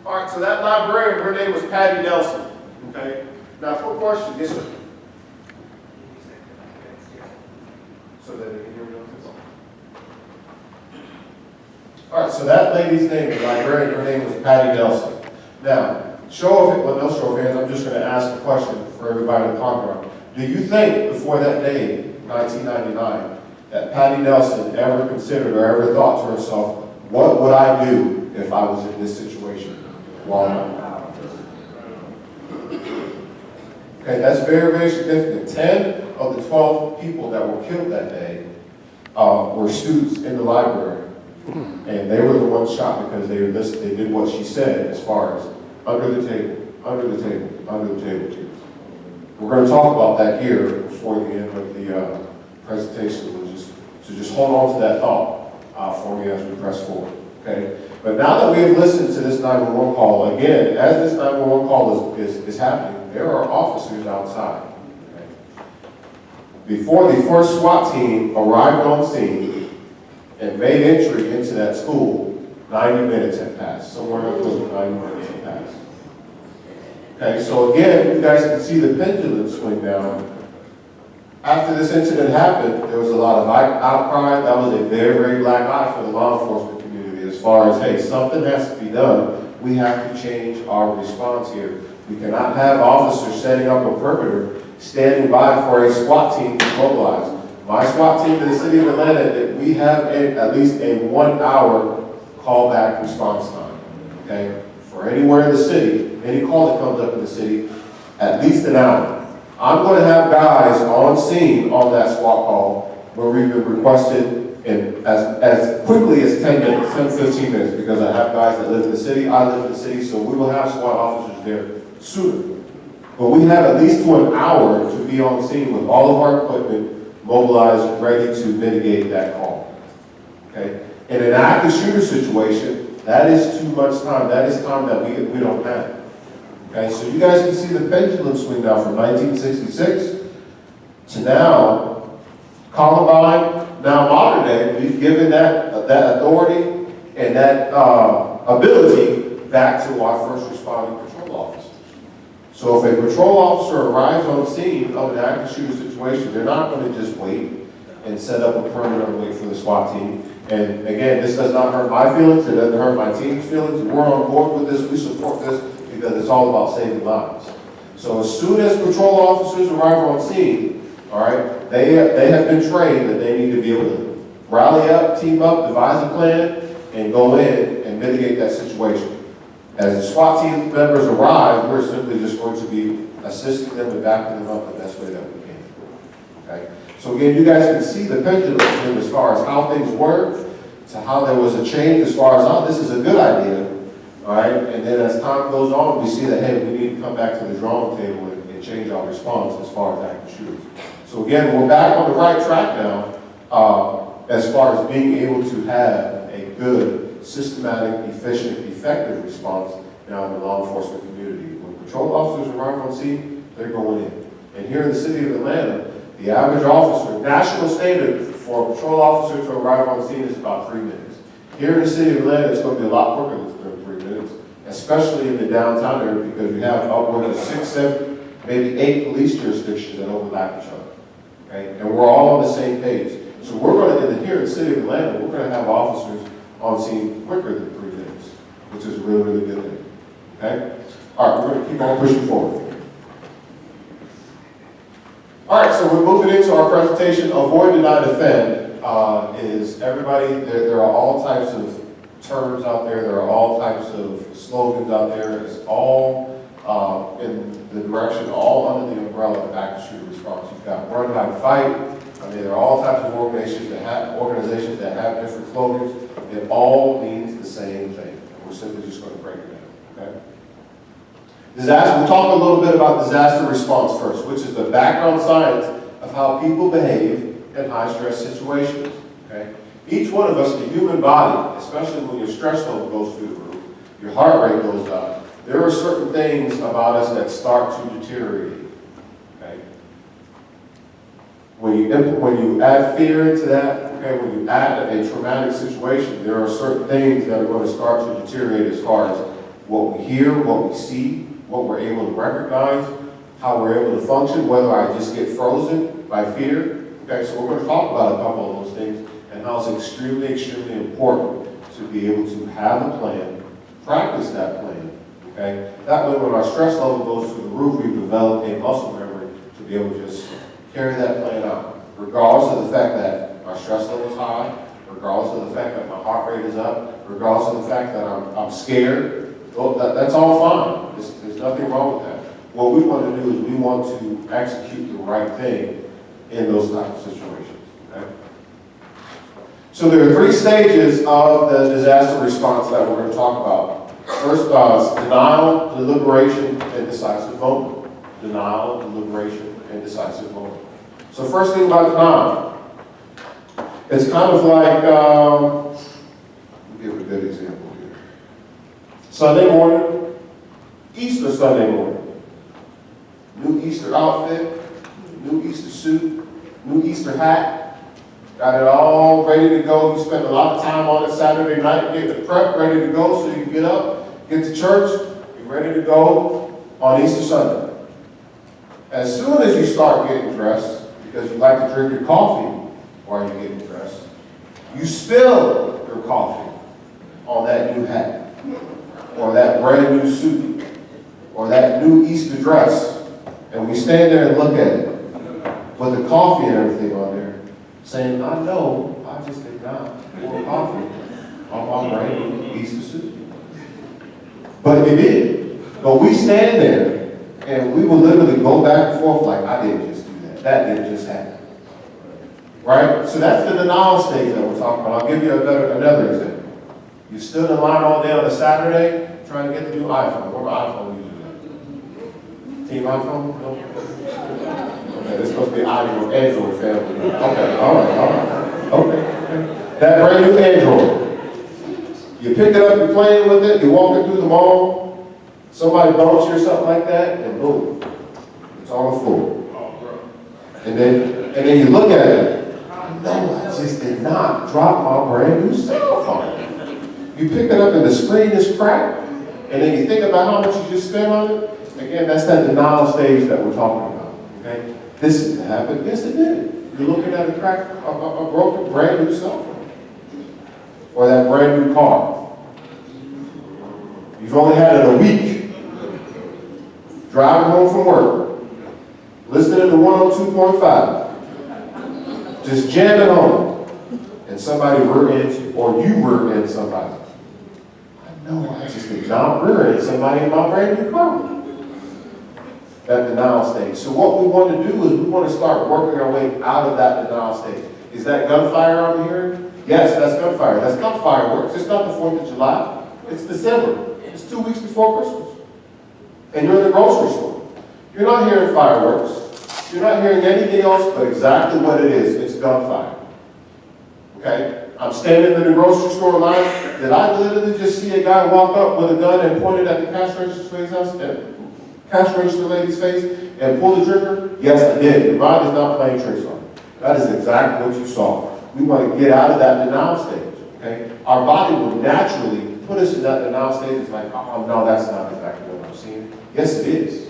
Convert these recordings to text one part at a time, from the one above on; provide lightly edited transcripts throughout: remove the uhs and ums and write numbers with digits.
All right, so that librarian, her name was Patty Nelson. Okay. Now, quick question. Yes, sir. So that they can hear me on this. All right, so that lady's name, the librarian, her name was Patty Nelson. Now, show of it, well, no show of hands, I'm just going to ask a question for everybody to ponder on. Do you think before that day, 1999, that Patty Nelson ever considered or ever thought to herself, what would I do if I was in this situation? Wow. Okay, that's very, very significant. 10 of the 12 people that were killed that day were students in the library. And they were the ones shot because they did what she said as far as under the table, under the table, under the table. We're going to talk about that here before the end of the presentation. So just hold on to that thought for me as we press forward. Okay? But now that we have listened to this 911 call, again, as this 911 call is happening, there are officers outside. Okay? Before the first SWAT team arrived on scene and made entry into that school, 90 minutes had passed. Somewhere close to 90 minutes had passed. Okay, so again, you guys can see the pendulum swing down. After this incident happened, there was a lot of outcry. That was a very, very black eye for the law enforcement community as far as, hey, something has to be done. We have to change our response here. We cannot have officers setting up a perimeter, standing by for a SWAT team to mobilize. My SWAT team in the city of Atlanta, we have at least a 1 hour callback response time. Okay? For anywhere in the city, any call that comes up in the city, at least an hour. I'm going to have guys on scene on that SWAT call where we've been requested in as quickly as 10 minutes, 10, 15 minutes, because I have guys that live in the city, I live in the city, so we will have SWAT officers there sooner. But we have at least to an hour to be on scene with all of our equipment mobilized, ready to mitigate that call. Okay? In an active shooter situation, that is too much time. That is time that we don't have. Okay, so you guys can see the pendulum swing now from 1966 to now, Columbine, now modern day. We've given that authority and that ability back to our first responding patrol officers. So if a patrol officer arrives on scene of an active shooter situation, they're not going to just wait and set up a perimeter and wait for the SWAT team. And again, this does not hurt my feelings, it doesn't hurt my team's feelings. We're on board with this, we support this, because it's all about saving lives. So as soon as patrol officers arrive on scene, all right, they have been trained that they need to be able to rally up, team up, devise a plan, and go in and mitigate that situation. As the SWAT team members arrive, we're simply just going to be assisting them and backing them up the best way that we can. Okay? So again, you guys can see the pendulum swing as far as how things were, to how there was a change as far as, oh, this is a good idea, all right? And then as time goes on, we see that, hey, we need to come back to the drawing table and change our response as far as active shooters. So again, we're back on the right track now as far as being able to have a good, systematic, efficient, effective response now in the law enforcement community. When patrol officers arrive on scene, they're going in. And here in the city of Atlanta, the average officer, national standard for a patrol officer to arrive on scene is about 3 minutes. Here in the city of Atlanta, it's going to be a lot quicker than 3 minutes, especially in the downtown area, because we have upwards of 6, 7, maybe 8 police jurisdictions that overlap each other. Okay? And we're all on the same page. So we're going to, here in the city of Atlanta, we're going to have officers on scene quicker than 3 minutes, which is a really, really good thing. Okay? All right, we're going to keep on pushing forward. All right, so we're moving into our presentation. Avoid, deny, defend is everybody, there are all types of terms out there. There are all types of slogans out there. It's all in the direction, all under the umbrella of active shooter response. You've got run, hide, fight. I mean, there are all types of organizations that have different slogans. It all means the same thing. We're simply just going to break it down, okay? Disaster, we'll talk a little bit about disaster response first, which is the background science of how people behave in high-stress situations, okay? Each one of us, the human body, especially when your stress level goes through the roof, your heart rate goes up, there are certain things about us that start to deteriorate, okay? When you add fear into that, okay, when you add a traumatic situation, there are certain things that are going to start to deteriorate as far as what we hear, what we see, what we're able to recognize, how we're able to function, whether I just get frozen by fear. Okay, so we're going to talk about a couple of those things and how it's extremely, extremely important to be able to have a plan, practice that plan. Okay, that way when our stress level goes through the roof, we've developed a muscle memory to be able to just carry that plan out, regardless of the fact that my stress level is high, regardless of the fact that my heart rate is up, regardless of the fact that I'm scared. Well, that's all fine. There's nothing wrong with that. What we want to do is we want to execute the right thing in those types of situations. Okay? So there are 3 stages of the disaster response that we're going to talk about. First, denial, deliberation, and decisive moment. Denial, deliberation, and decisive moment. So first thing about denial. It's kind of like, let me give a good example here. Sunday morning, Easter Sunday morning. New Easter outfit, new Easter suit, new Easter hat. Got it all ready to go. You spend a lot of time on it Saturday night, getting the prep ready to go so you can get up, get to church, you're ready to go on Easter Sunday. As soon as you start getting dressed, because you like to drink your coffee while you're getting dressed, you spill your coffee on that new hat, or that brand new suit, or that new Easter dress, and we stand there and look at it with the coffee and everything on there, saying, I know I just did not pour coffee on my brand new Easter suit. But it did. But we stand there and we will literally go back and forth like, I didn't just do that. That didn't just happen. Right? So that's the denial stage that we're talking about. I'll give you another example. You stood in line all day on a Saturday trying to get the new iPhone. What iPhone you use? Team iPhone? No? Okay, this supposed to be Android family. Okay, all right. Okay. That brand new Android. You pick it up, you're playing with it, you're walking through the mall, somebody bumps you or something like that, and boom, it's on the floor. And then you look at it, no, I just did not drop my brand new cell phone. You pick it up and the screen is cracked, and then you think about how much you just spent on it. Again, that's that denial stage that we're talking about. Okay, this didn't happen. Yes, it did. You're looking at a broken brand new cell phone. Or that brand new car. You've only had it a week. Driving home from work. Listening to 102.5. Just jamming on. And somebody rear ends you, or you rear end somebody. I know I just did not rear end somebody in my brand new car. That denial stage. So what we want to do is we want to start working our way out of that denial stage. Is that gunfire over here? Yes, that's gunfire. That's not fireworks. It's not the 4th of July. It's December. It's 2 weeks before Christmas. And you're in the grocery store. You're not hearing fireworks. You're not hearing anything else but exactly what it is. It's gunfire. Okay? I'm standing in the grocery store line. Did I literally just see a guy walk up with a gun and point it at the cash register lady's face and pull the trigger? Yes, I did. Your mind is not playing tricks on it. That is exactly what you saw. We want to get out of that denial stage, okay? Our body will naturally put us in that denial stage. It's like, oh, no, that's not exactly what I'm seeing. Yes, it is.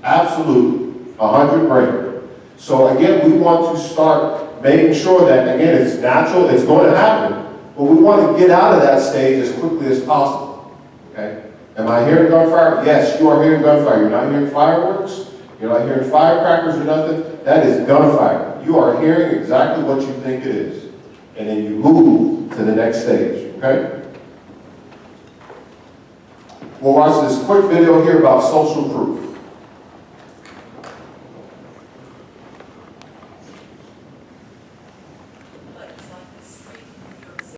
Absolutely. 100 grand. So again, we want to start making sure that, again, it's natural, it's going to happen, but we want to get out of that stage as quickly as possible, okay? Am I hearing gunfire? Yes, you are hearing gunfire. You're not hearing fireworks. You're not hearing firecrackers or nothing. That is gunfire. You are hearing exactly what you think it is. And then you move to the next stage, okay? We'll watch this quick video here about social proof.